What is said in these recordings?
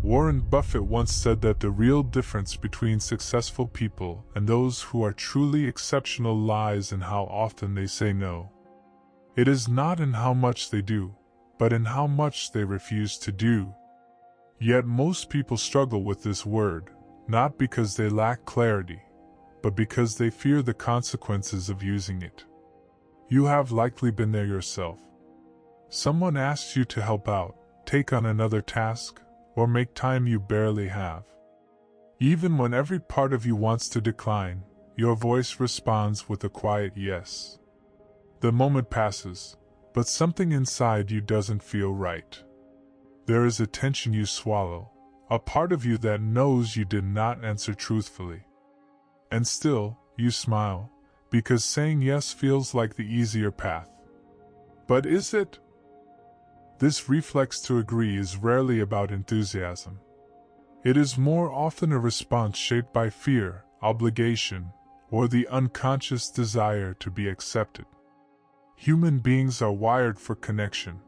Warren Buffett once said that the real difference between successful people and those who are truly exceptional lies in how often they say no. It is not in how much they do, but in how much they refuse to do. Yet most people struggle with this word, not because they lack clarity, but because they fear the consequences of using it. You have likely been there yourself. Someone asks you to help out, take on another task, or make time you barely have. Even when every part of you wants to decline, your voice responds with a quiet yes. The moment passes, but something inside you doesn't feel right. There is a tension you swallow, a part of you that knows you did not answer truthfully. And still, you smile, because saying yes feels like the easier path. But is it? This reflex to agree is rarely about enthusiasm. It is more often a response shaped by fear, obligation, or the unconscious desire to be accepted. Human beings are wired for connection.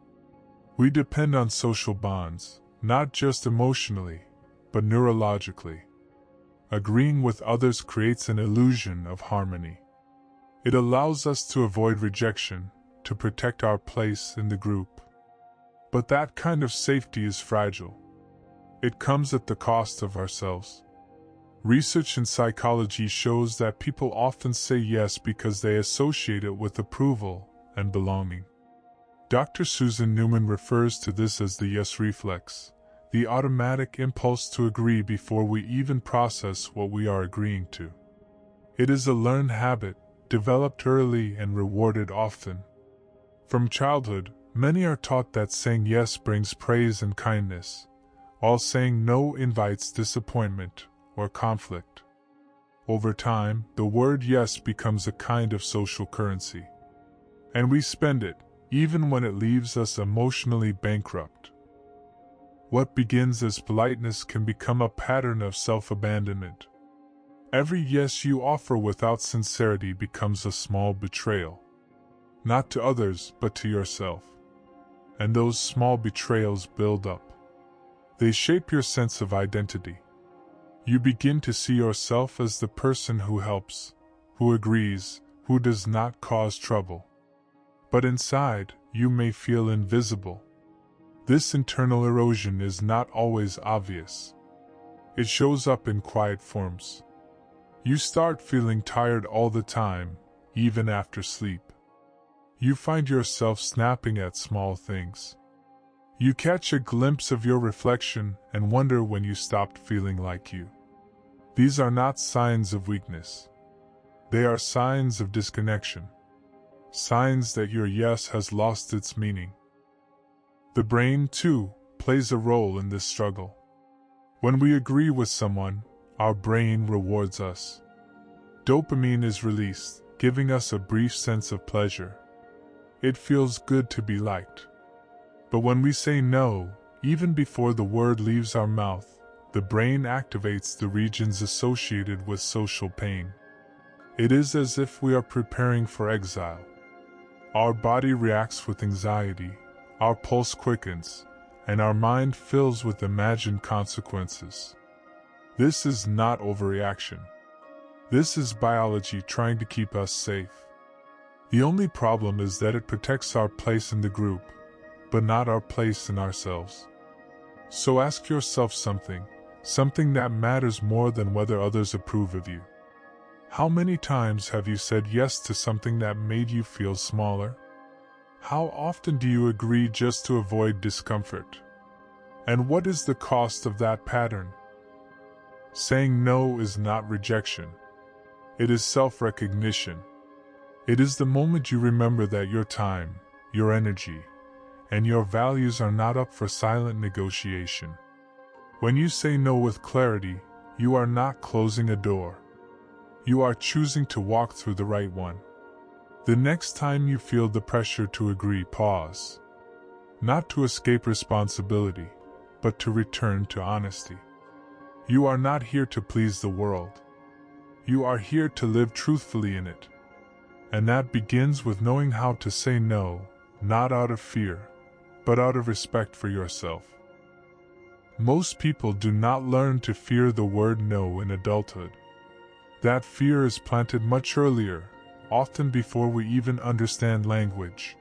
We depend on social bonds, not just emotionally, but neurologically. Agreeing with others creates an illusion of harmony. It allows us to avoid rejection, to protect our place in the group. But that kind of safety is fragile. It comes at the cost of ourselves. Research in psychology shows that people often say yes because they associate it with approval and belonging. Dr. Susan Newman refers to this as the yes reflex, the automatic impulse to agree before we even process what we are agreeing to. It is a learned habit, developed early and rewarded often. From childhood, many are taught that saying yes brings praise and kindness, while saying no invites disappointment or conflict. Over time, the word yes becomes a kind of social currency. And we spend it, even when it leaves us emotionally bankrupt. What begins as politeness can become a pattern of self-abandonment. Every yes you offer without sincerity becomes a small betrayal. Not to others, but to yourself. And those small betrayals build up. They shape your sense of identity. You begin to see yourself as the person who helps, who agrees, who does not cause trouble. But inside, you may feel invisible. This internal erosion is not always obvious. It shows up in quiet forms. You start feeling tired all the time, even after sleep. You find yourself snapping at small things. You catch a glimpse of your reflection and wonder when you stopped feeling like you. These are not signs of weakness. They are signs of disconnection. Signs that your yes has lost its meaning. The brain, too, plays a role in this struggle. When we agree with someone, our brain rewards us. Dopamine is released, giving us a brief sense of pleasure. It feels good to be liked. But when we say no, even before the word leaves our mouth, the brain activates the regions associated with social pain. It is as if we are preparing for exile. Our body reacts with anxiety, our pulse quickens, and our mind fills with imagined consequences. This is not overreaction. This is biology trying to keep us safe. The only problem is that it protects our place in the group, but not our place in ourselves. So ask yourself something that matters more than whether others approve of you. How many times have you said yes to something that made you feel smaller? How often do you agree just to avoid discomfort? And what is the cost of that pattern? Saying no is not rejection. It is self-recognition. It is the moment you remember that your time, your energy, and your values are not up for silent negotiation. When you say no with clarity, you are not closing a door. You are choosing to walk through the right one. The next time you feel the pressure to agree, pause. Not to escape responsibility, but to return to honesty. You are not here to please the world. You are here to live truthfully in it. And that begins with knowing how to say no, not out of fear, but out of respect for yourself. Most people do not learn to fear the word no in adulthood. That fear is planted much earlier, often before we even understand language.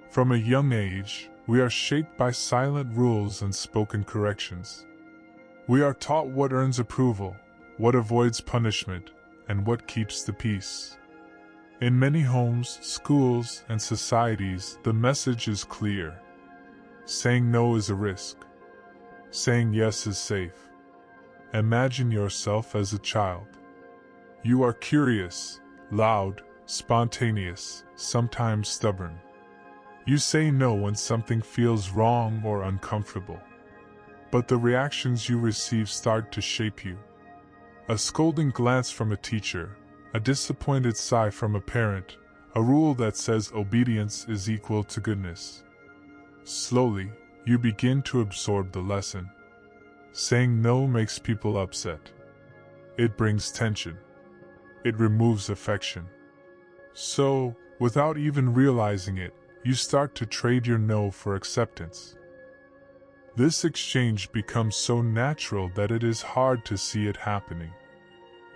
From a young age, we are shaped by silent rules and spoken corrections. We are taught what earns approval, what avoids punishment, and what keeps the peace. In many homes, schools, and societies, the message is clear. Saying no is a risk. Saying yes is safe. Imagine yourself as a child. You are curious, loud, spontaneous, sometimes stubborn. You say no when something feels wrong or uncomfortable. But the reactions you receive start to shape you. A scolding glance from a teacher, a disappointed sigh from a parent, a rule that says obedience is equal to goodness. Slowly, you begin to absorb the lesson. Saying no makes people upset. It brings tension. It removes affection. So, without even realizing it, you start to trade your no for acceptance. This exchange becomes so natural that it is hard to see it happening.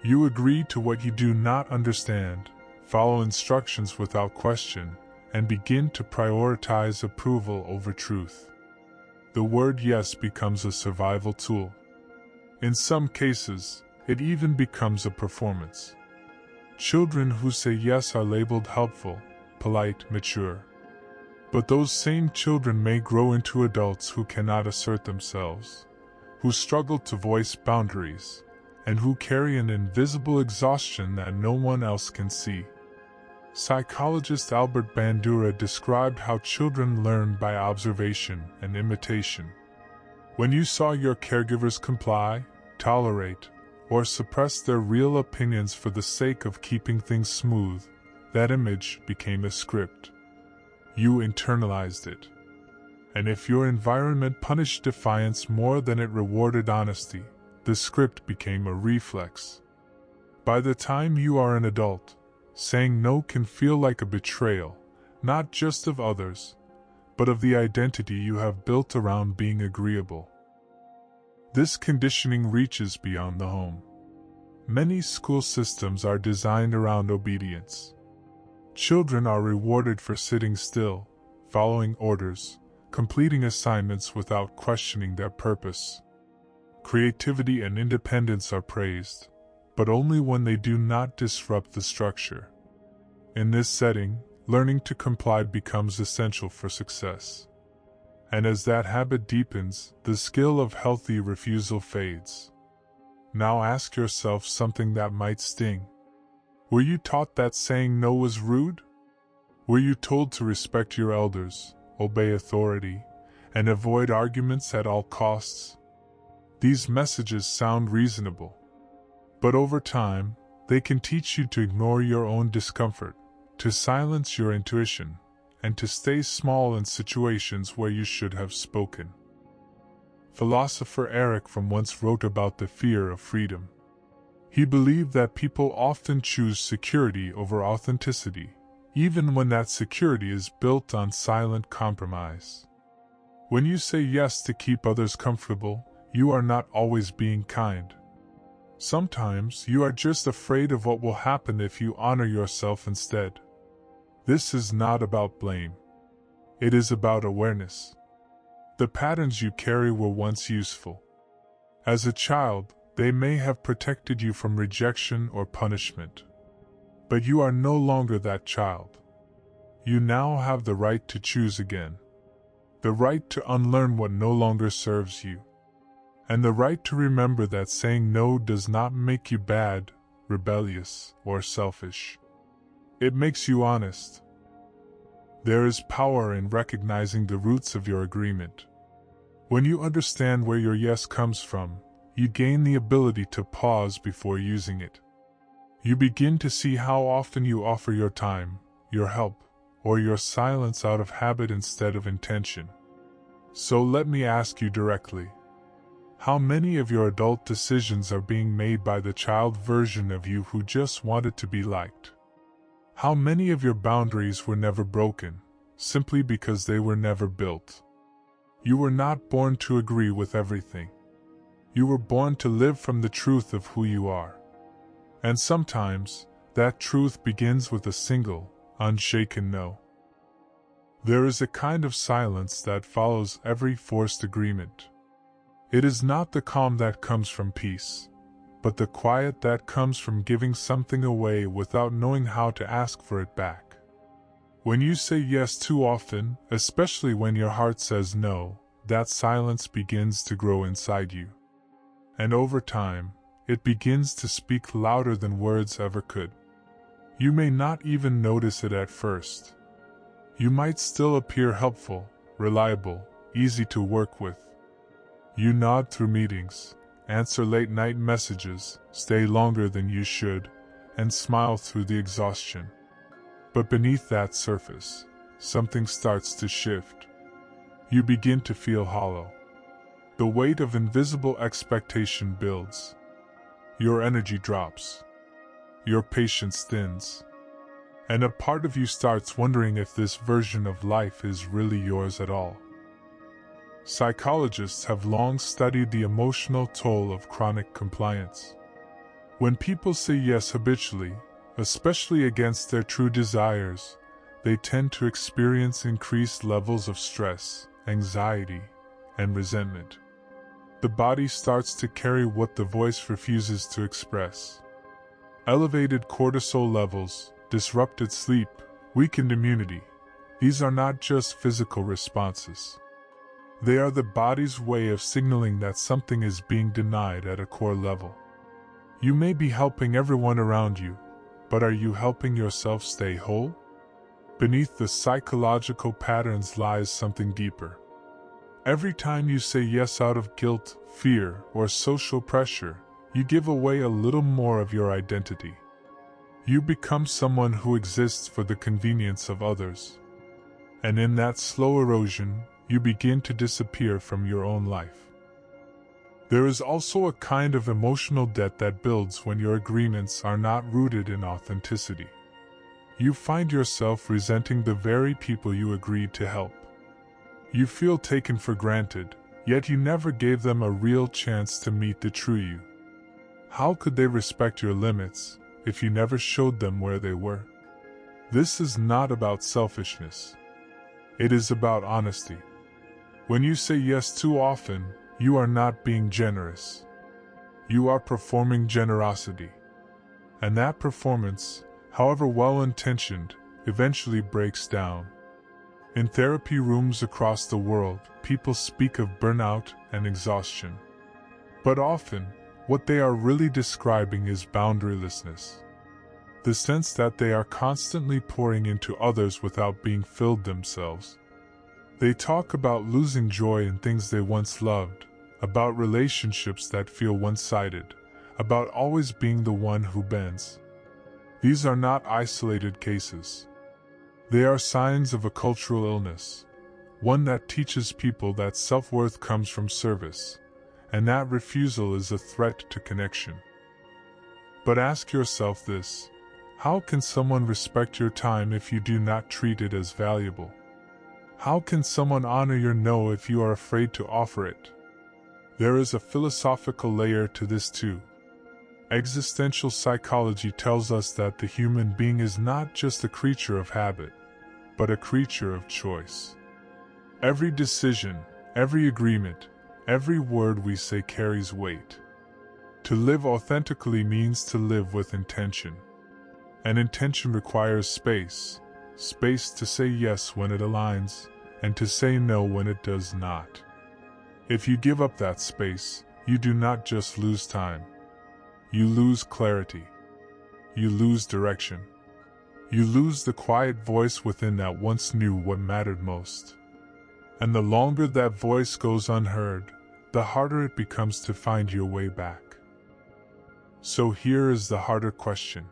You agree to what you do not understand, follow instructions without question, and begin to prioritize approval over truth. The word yes becomes a survival tool. In some cases, it even becomes a performance. Children who say yes are labeled helpful, polite, mature. But those same children may grow into adults who cannot assert themselves, who struggle to voice boundaries, and who carry an invisible exhaustion that no one else can see. Psychologist Albert Bandura described how children learn by observation and imitation. When you saw your caregivers comply, tolerate, or suppress their real opinions for the sake of keeping things smooth, that image became a script. You internalized it. And if your environment punished defiance more than it rewarded honesty, the script became a reflex. By the time you are an adult, saying no can feel like a betrayal, not just of others, but of the identity you have built around being agreeable. This conditioning reaches beyond the home. Many school systems are designed around obedience. Children are rewarded for sitting still, following orders, completing assignments without questioning their purpose. Creativity and independence are praised, but only when they do not disrupt the structure. In this setting, learning to comply becomes essential for success. And as that habit deepens, the skill of healthy refusal fades. Now ask yourself something that might sting. Were you taught that saying no was rude? Were you told to respect your elders, obey authority, and avoid arguments at all costs? These messages sound reasonable. But over time, they can teach you to ignore your own discomfort, to silence your intuition, and to stay small in situations where you should have spoken. Philosopher Eric Fromm once wrote about the fear of freedom. He believed that people often choose security over authenticity, even when that security is built on silent compromise. When you say yes to keep others comfortable, you are not always being kind. Sometimes you are just afraid of what will happen if you honor yourself instead. This is not about blame. It is about awareness. The patterns you carry were once useful. As a child, they may have protected you from rejection or punishment. But you are no longer that child. You now have the right to choose again. The right to unlearn what no longer serves you. And the right to remember that saying no does not make you bad, rebellious, or selfish. It makes you honest. There is power in recognizing the roots of your agreement. When you understand where your yes comes from, you gain the ability to pause before using it. You begin to see how often you offer your time, your help, or your silence out of habit instead of intention. So let me ask you directly. How many of your adult decisions are being made by the child version of you who just wanted to be liked? How many of your boundaries were never broken, simply because they were never built? You were not born to agree with everything. You were born to live from the truth of who you are. And sometimes, that truth begins with a single, unshaken no. There is a kind of silence that follows every forced agreement. It is not the calm that comes from peace, but the quiet that comes from giving something away without knowing how to ask for it back. When you say yes too often, especially when your heart says no, that silence begins to grow inside you. And over time, it begins to speak louder than words ever could. You may not even notice it at first. You might still appear helpful, reliable, easy to work with. You nod through meetings, answer late-night messages, stay longer than you should, and smile through the exhaustion. But beneath that surface, something starts to shift. You begin to feel hollow. The weight of invisible expectation builds. Your energy drops. Your patience thins. And a part of you starts wondering if this version of life is really yours at all. Psychologists have long studied the emotional toll of chronic compliance. When people say yes habitually, especially against their true desires, they tend to experience increased levels of stress, anxiety, and resentment. The body starts to carry what the voice refuses to express. Elevated cortisol levels, disrupted sleep, weakened immunity. These are not just physical responses. They are the body's way of signaling that something is being denied at a core level. You may be helping everyone around you, but are you helping yourself stay whole? Beneath the psychological patterns lies something deeper. Every time you say yes out of guilt, fear, or social pressure, you give away a little more of your identity. You become someone who exists for the convenience of others. And in that slow erosion, you begin to disappear from your own life. There is also a kind of emotional debt that builds when your agreements are not rooted in authenticity. You find yourself resenting the very people you agreed to help. You feel taken for granted, yet you never gave them a real chance to meet the true you. How could they respect your limits if you never showed them where they were? This is not about selfishness. It is about honesty. When you say yes too often, you are not being generous. You are performing generosity. And that performance, however well-intentioned, eventually breaks down. In therapy rooms across the world, people speak of burnout and exhaustion. But often, what they are really describing is boundarylessness. The sense that they are constantly pouring into others without being filled themselves. They talk about losing joy in things they once loved, about relationships that feel one-sided, about always being the one who bends. These are not isolated cases. They are signs of a cultural illness, one that teaches people that self-worth comes from service, and that refusal is a threat to connection. But ask yourself this: how can someone respect your time if you do not treat it as valuable? How can someone honor your no if you are afraid to offer it? There is a philosophical layer to this too. Existential psychology tells us that the human being is not just a creature of habit, but a creature of choice. Every decision, every agreement, every word we say carries weight. To live authentically means to live with intention. And intention requires space. Space to say yes when it aligns, and to say no when it does not. If you give up that space, you do not just lose time. You lose clarity. You lose direction. You lose the quiet voice within that once knew what mattered most. And the longer that voice goes unheard, the harder it becomes to find your way back. So here is the harder question.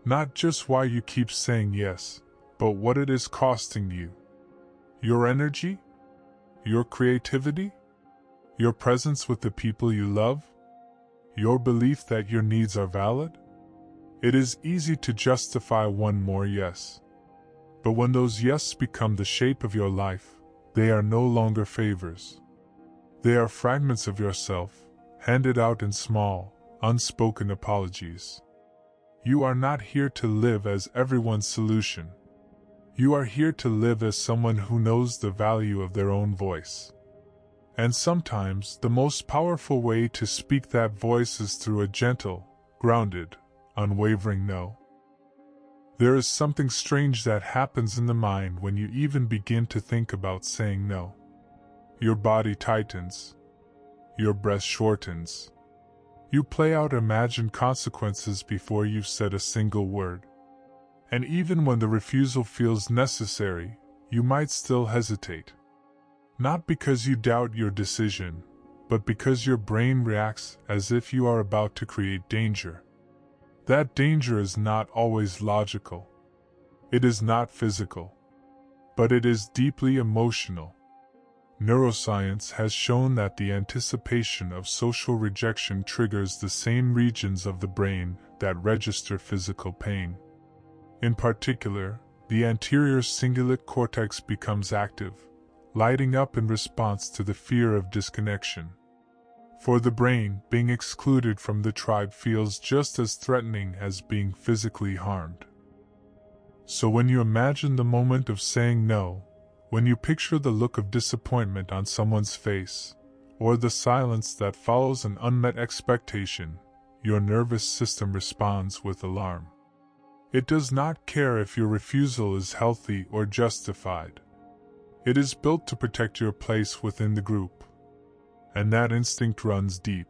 Not just why you keep saying yes, but what it is costing you. Your energy? Your creativity? Your presence with the people you love? Your belief that your needs are valid? It is easy to justify one more yes. But when those yes become the shape of your life, they are no longer favors. They are fragments of yourself, handed out in small, unspoken apologies. You are not here to live as everyone's solution. You are here to live as someone who knows the value of their own voice. And sometimes the most powerful way to speak that voice is through a gentle, grounded, unwavering no. There is something strange that happens in the mind when you even begin to think about saying no. Your body tightens. Your breath shortens. You play out imagined consequences before you've said a single word. And even when the refusal feels necessary, you might still hesitate. Not because you doubt your decision, but because your brain reacts as if you are about to create danger. That danger is not always logical. It is not physical. But it is deeply emotional. Neuroscience has shown that the anticipation of social rejection triggers the same regions of the brain that register physical pain. In particular, the anterior cingulate cortex becomes active, lighting up in response to the fear of disconnection. For the brain, being excluded from the tribe feels just as threatening as being physically harmed. So when you imagine the moment of saying no, when you picture the look of disappointment on someone's face, or the silence that follows an unmet expectation, your nervous system responds with alarm. It does not care if your refusal is healthy or justified. It is built to protect your place within the group. And that instinct runs deep.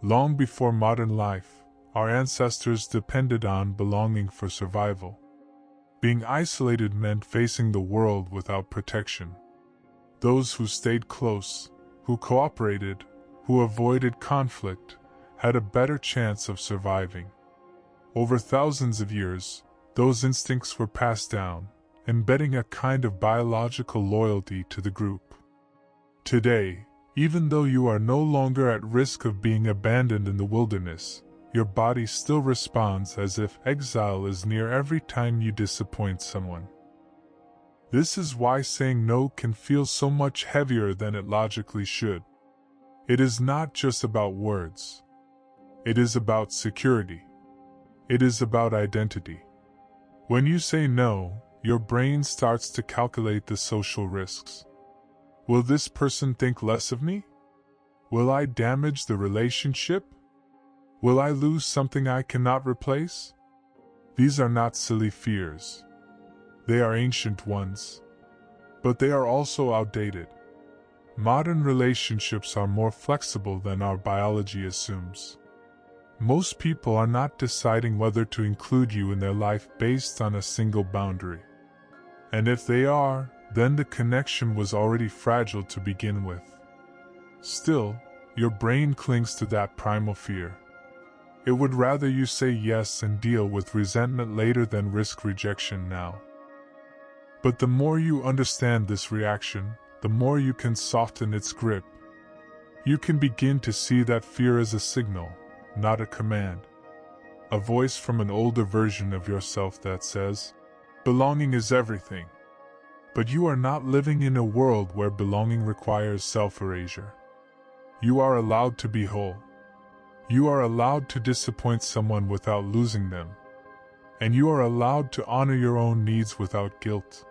Long before modern life, our ancestors depended on belonging for survival. Being isolated meant facing the world without protection. Those who stayed close, who cooperated, who avoided conflict, had a better chance of surviving. Over thousands of years, those instincts were passed down, embedding a kind of biological loyalty to the group. Today, even though you are no longer at risk of being abandoned in the wilderness, your body still responds as if exile is near every time you disappoint someone. This is why saying no can feel so much heavier than it logically should. It is not just about words. It is about security. It is about identity. When you say no, your brain starts to calculate the social risks. Will this person think less of me? Will I damage the relationship? Will I lose something I cannot replace? These are not silly fears. They are ancient ones. But they are also outdated. Modern relationships are more flexible than our biology assumes. Most people are not deciding whether to include you in their life based on a single boundary. And if they are, then the connection was already fragile to begin with. Still, your brain clings to that primal fear. It would rather you say yes and deal with resentment later than risk rejection now. But the more you understand this reaction, the more you can soften its grip. You can begin to see that fear as a signal, not a command. A voice from an older version of yourself that says, "Belonging is everything." But you are not living in a world where belonging requires self-erasure. You are allowed to be whole. You are allowed to disappoint someone without losing them. And you are allowed to honor your own needs without guilt.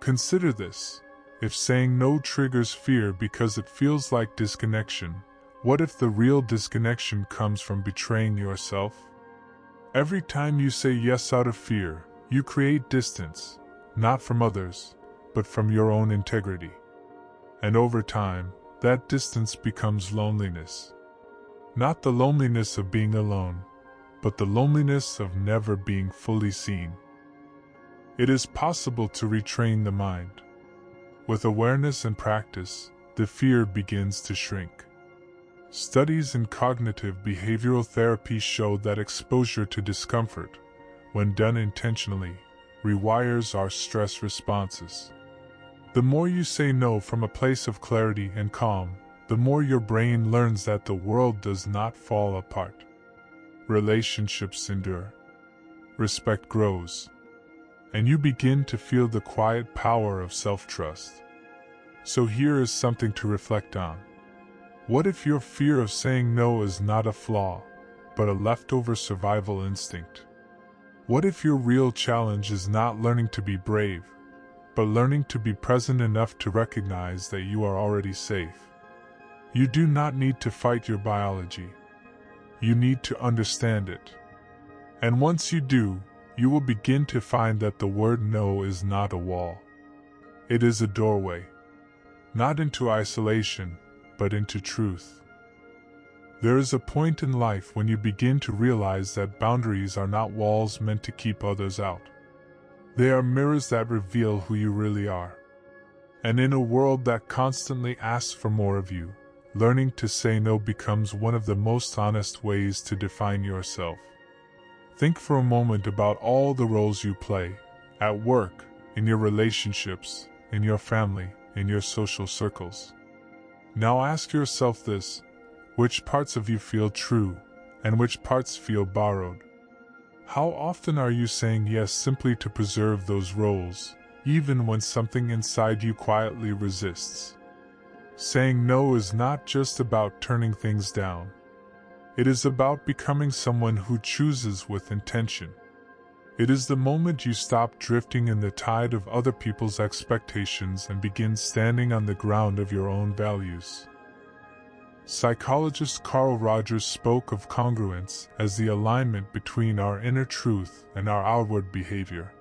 Consider this. If saying no triggers fear because it feels like disconnection, what if the real disconnection comes from betraying yourself? Every time you say yes out of fear, you create distance, not from others, but from your own integrity. And over time, that distance becomes loneliness. Not the loneliness of being alone, but the loneliness of never being fully seen. It is possible to retrain the mind. With awareness and practice, the fear begins to shrink. Studies in cognitive behavioral therapy show that exposure to discomfort, when done intentionally, rewires our stress responses. The more you say no from a place of clarity and calm, the more your brain learns that the world does not fall apart. Relationships endure. Respect grows. And you begin to feel the quiet power of self-trust. So here is something to reflect on. What if your fear of saying no is not a flaw, but a leftover survival instinct? What if your real challenge is not learning to be brave, but learning to be present enough to recognize that you are already safe? You do not need to fight your biology. You need to understand it. And once you do, you will begin to find that the word no is not a wall. It is a doorway. Not into isolation, but into truth. There is a point in life when you begin to realize that boundaries are not walls meant to keep others out. They are mirrors that reveal who you really are. And in a world that constantly asks for more of you, learning to say no becomes one of the most honest ways to define yourself. Think for a moment about all the roles you play, at work, in your relationships, in your family, in your social circles. Now ask yourself this: which parts of you feel true, and which parts feel borrowed? How often are you saying yes simply to preserve those roles, even when something inside you quietly resists? Saying no is not just about turning things down. It is about becoming someone who chooses with intention. It is the moment you stop drifting in the tide of other people's expectations and begin standing on the ground of your own values. Psychologist Carl Rogers spoke of congruence as the alignment between our inner truth and our outward behavior.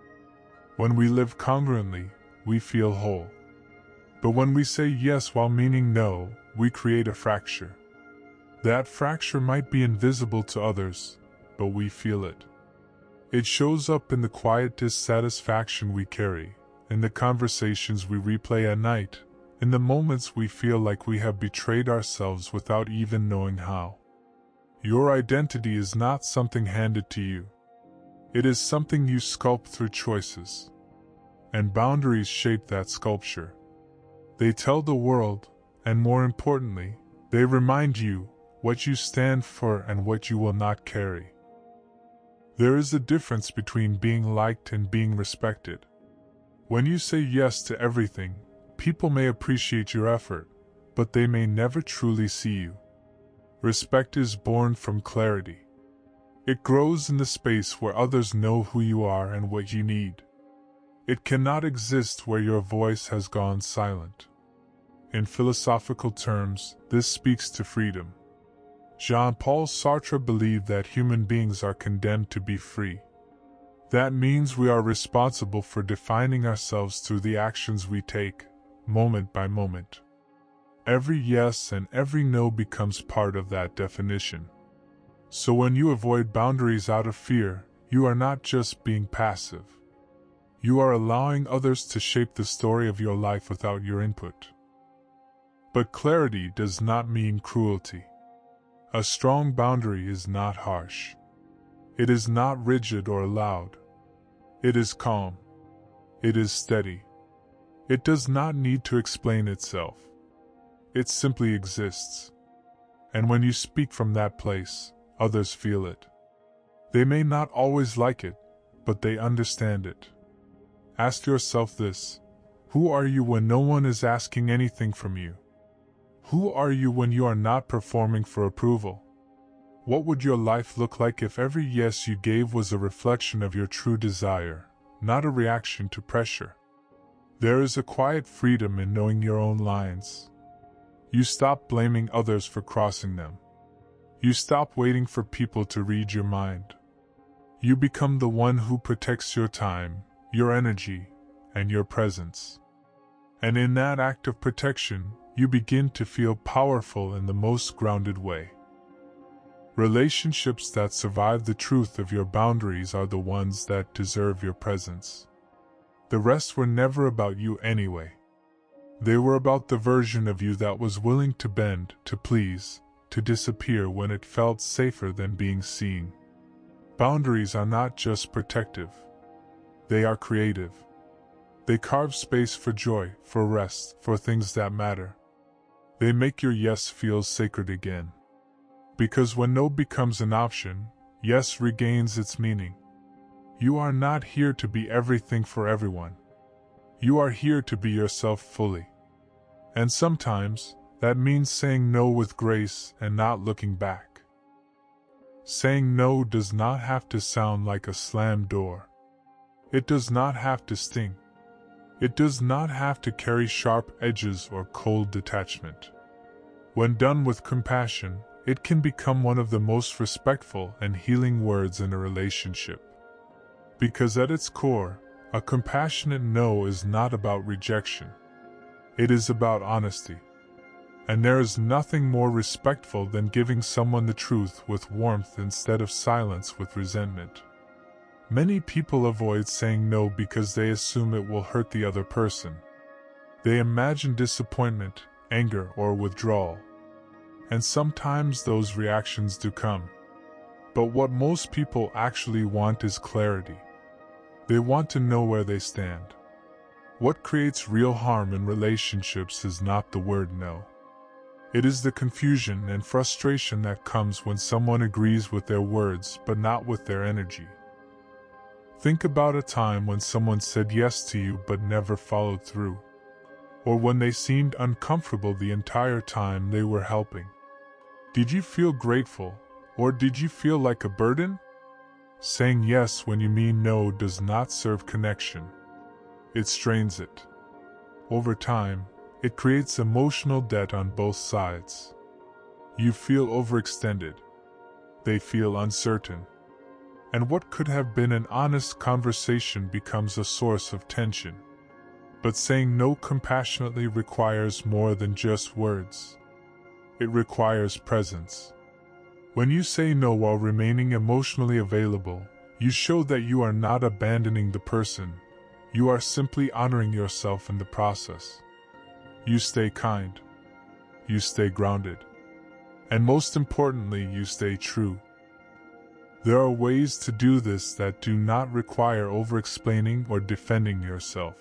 When we live congruently, we feel whole. But when we say yes while meaning no, we create a fracture. That fracture might be invisible to others, but we feel it. It shows up in the quiet dissatisfaction we carry, in the conversations we replay at night, in the moments we feel like we have betrayed ourselves without even knowing how. Your identity is not something handed to you. It is something you sculpt through choices. And boundaries shape that sculpture. They tell the world, and more importantly, they remind you what you stand for and what you will not carry. There is a difference between being liked and being respected. When you say yes to everything, people may appreciate your effort, but they may never truly see you. Respect is born from clarity. It grows in the space where others know who you are and what you need. It cannot exist where your voice has gone silent. In philosophical terms, this speaks to freedom. Jean-Paul Sartre believed that human beings are condemned to be free. That means we are responsible for defining ourselves through the actions we take, moment by moment. Every yes and every no becomes part of that definition. So when you avoid boundaries out of fear, you are not just being passive. You are allowing others to shape the story of your life without your input. But clarity does not mean cruelty. A strong boundary is not harsh. It is not rigid or loud. It is calm. It is steady. It does not need to explain itself. It simply exists. And when you speak from that place, others feel it. They may not always like it, but they understand it. Ask yourself this: who are you when no one is asking anything from you? Who are you when you are not performing for approval? What would your life look like if every yes you gave was a reflection of your true desire, not a reaction to pressure? There is a quiet freedom in knowing your own lines. You stop blaming others for crossing them. You stop waiting for people to read your mind. You become the one who protects your time, your energy, and your presence. And in that act of protection, you begin to feel powerful in the most grounded way. Relationships that survive the truth of your boundaries are the ones that deserve your presence. The rest were never about you anyway. They were about the version of you that was willing to bend, to please, to disappear when it felt safer than being seen. Boundaries are not just protective. They are creative. They carve space for joy, for rest, for things that matter. They make your yes feel sacred again. Because when no becomes an option, yes regains its meaning. You are not here to be everything for everyone. You are here to be yourself fully. And sometimes, that means saying no with grace and not looking back. Saying no does not have to sound like a slammed door. It does not have to sting. It does not have to carry sharp edges or cold detachment. When done with compassion, it can become one of the most respectful and healing words in a relationship. Because at its core, a compassionate no is not about rejection. It is about honesty. And there is nothing more respectful than giving someone the truth with warmth instead of silence with resentment. Many people avoid saying no because they assume it will hurt the other person. They imagine disappointment, anger, or withdrawal. And sometimes those reactions do come. But what most people actually want is clarity. They want to know where they stand. What creates real harm in relationships is not the word no. It is the confusion and frustration that comes when someone agrees with their words but not with their energy. Think about a time when someone said yes to you but never followed through. Or when they seemed uncomfortable the entire time they were helping. Did you feel grateful, or did you feel like a burden? Saying yes when you mean no does not serve connection. It strains it. Over time, it creates emotional debt on both sides. You feel overextended. They feel uncertain. And what could have been an honest conversation becomes a source of tension. But saying no compassionately requires more than just words. It requires presence. When you say no while remaining emotionally available, you show that you are not abandoning the person. You are simply honoring yourself in the process. You stay kind. You stay grounded. And most importantly, you stay true. There are ways to do this that do not require over-explaining or defending yourself.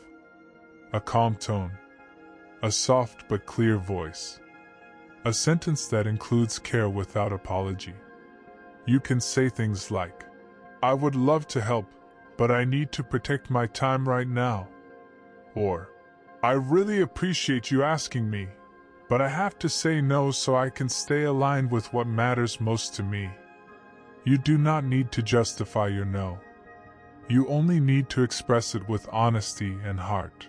A calm tone. A soft but clear voice. A sentence that includes care without apology. You can say things like, "I would love to help, but I need to protect my time right now." Or, "I really appreciate you asking me, but I have to say no so I can stay aligned with what matters most to me." You do not need to justify your no. You only need to express it with honesty and heart.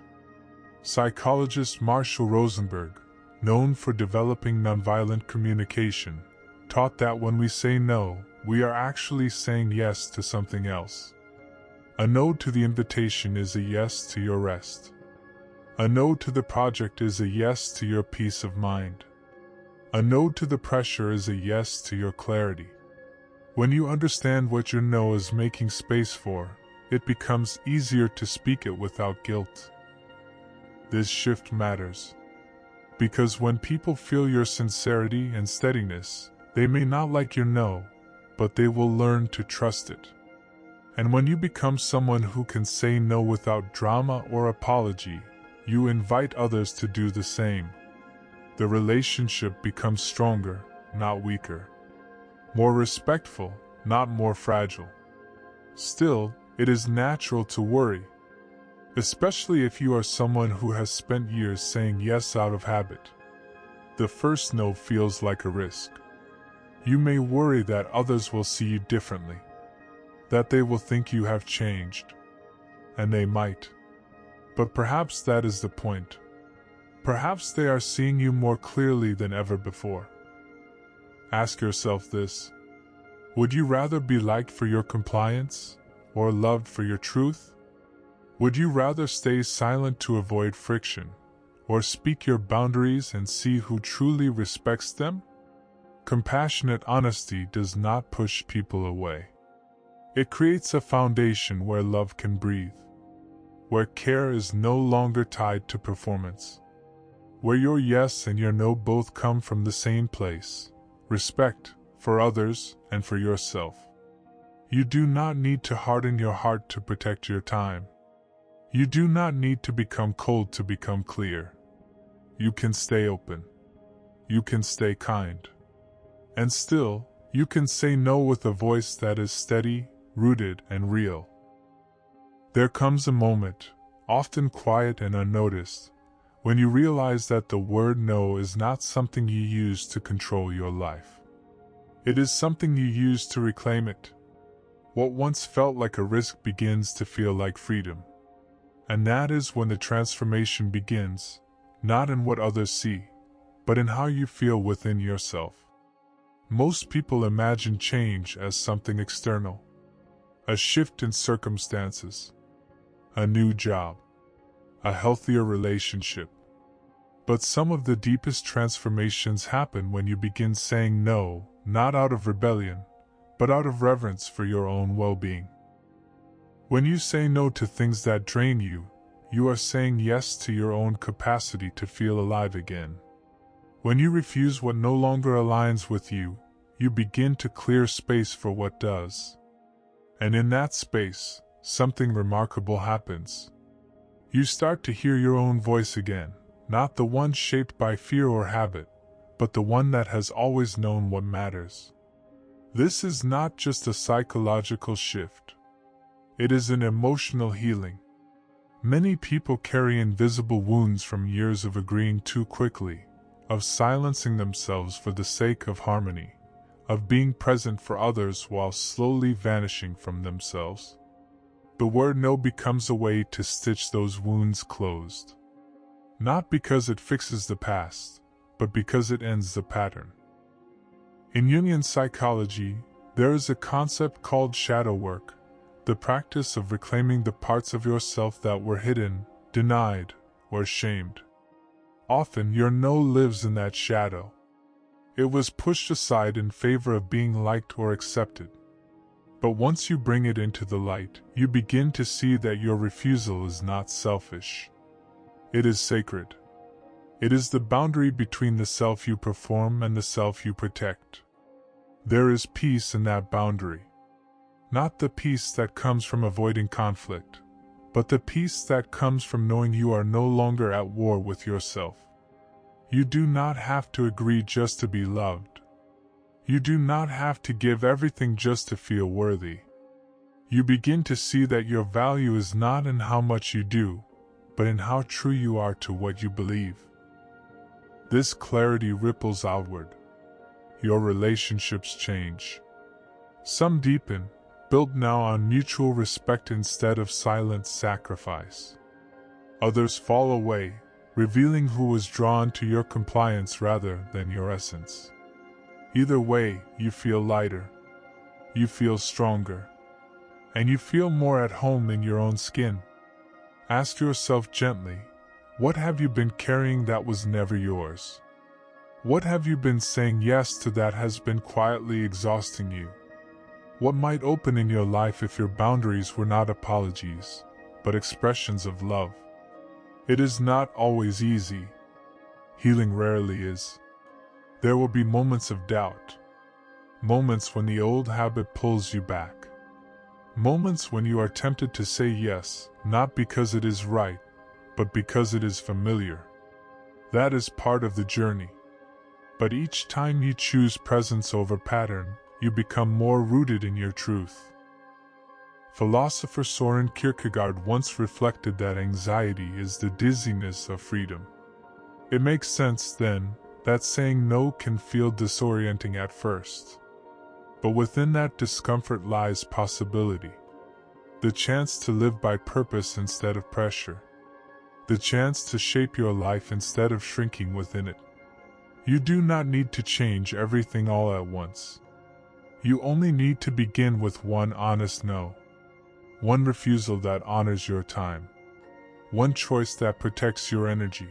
Psychologist Marshall Rosenberg, known for developing nonviolent communication, taught that when we say no, we are actually saying yes to something else. A no to the invitation is a yes to your rest. A no to the project is a yes to your peace of mind. A no to the pressure is a yes to your clarity. When you understand what your no is making space for, it becomes easier to speak it without guilt. This shift matters. Because when people feel your sincerity and steadiness, they may not like your no, but they will learn to trust it. And when you become someone who can say no without drama or apology, you invite others to do the same. The relationship becomes stronger, not weaker. More respectful, not more fragile. Still, it is natural to worry. Especially if you are someone who has spent years saying yes out of habit. The first no feels like a risk. You may worry that others will see you differently. That they will think you have changed. And they might. But perhaps that is the point. Perhaps they are seeing you more clearly than ever before. Ask yourself this. Would you rather be liked for your compliance, or loved for your truth? Would you rather stay silent to avoid friction, or speak your boundaries and see who truly respects them? Compassionate honesty does not push people away. It creates a foundation where love can breathe, where care is no longer tied to performance, where your yes and your no both come from the same place, respect for others and for yourself. You do not need to harden your heart to protect your time. You do not need to become cold to become clear. You can stay open. You can stay kind. And still, you can say no with a voice that is steady, rooted, and real. There comes a moment, often quiet and unnoticed, When you realize that the word no is not something you use to control your life. It is something you use to reclaim it. What once felt like a risk begins to feel like freedom. And that is when the transformation begins, not in what others see, but in how you feel within yourself. Most people imagine change as something external. A shift in circumstances. A new job. A healthier relationship. But some of the deepest transformations happen when you begin saying no, not out of rebellion, but out of reverence for your own well-being. When you say no to things that drain you, you are saying yes to your own capacity to feel alive again. When you refuse what no longer aligns with you, you begin to clear space for what does. And in that space, something remarkable happens. You start to hear your own voice again, not the one shaped by fear or habit, but the one that has always known what matters. This is not just a psychological shift. It is an emotional healing. Many people carry invisible wounds from years of agreeing too quickly, of silencing themselves for the sake of harmony, of being present for others while slowly vanishing from themselves. The word no becomes a way to stitch those wounds closed. Not because it fixes the past, but because it ends the pattern. In Jungian psychology, there is a concept called shadow work, the practice of reclaiming the parts of yourself that were hidden, denied, or shamed. Often your no lives in that shadow. It was pushed aside in favor of being liked or accepted. But once you bring it into the light, you begin to see that your refusal is not selfish. It is sacred. It is the boundary between the self you perform and the self you protect. There is peace in that boundary. Not the peace that comes from avoiding conflict, but the peace that comes from knowing you are no longer at war with yourself. You do not have to agree just to be loved. You do not have to give everything just to feel worthy. You begin to see that your value is not in how much you do, but in how true you are to what you believe. This clarity ripples outward. Your relationships change. Some deepen, built now on mutual respect instead of silent sacrifice. Others fall away, revealing who was drawn to your compliance rather than your essence. Either way, you feel lighter, you feel stronger, and you feel more at home in your own skin. Ask yourself gently, what have you been carrying that was never yours? What have you been saying yes to that has been quietly exhausting you? What might open in your life if your boundaries were not apologies, but expressions of love? It is not always easy. Healing rarely is. There will be moments of doubt. Moments when the old habit pulls you back. Moments when you are tempted to say yes, not because it is right, but because it is familiar. That is part of the journey. But each time you choose presence over pattern, you become more rooted in your truth. Philosopher Soren Kierkegaard once reflected that anxiety is the dizziness of freedom. It makes sense, then, that saying no can feel disorienting at first. But within that discomfort lies possibility. The chance to live by purpose instead of pressure. The chance to shape your life instead of shrinking within it. You do not need to change everything all at once. You only need to begin with one honest no. One refusal that honors your time. One choice that protects your energy.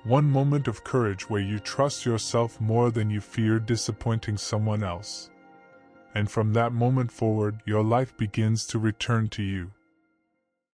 One moment of courage where you trust yourself more than you fear disappointing someone else. And from that moment forward, your life begins to return to you.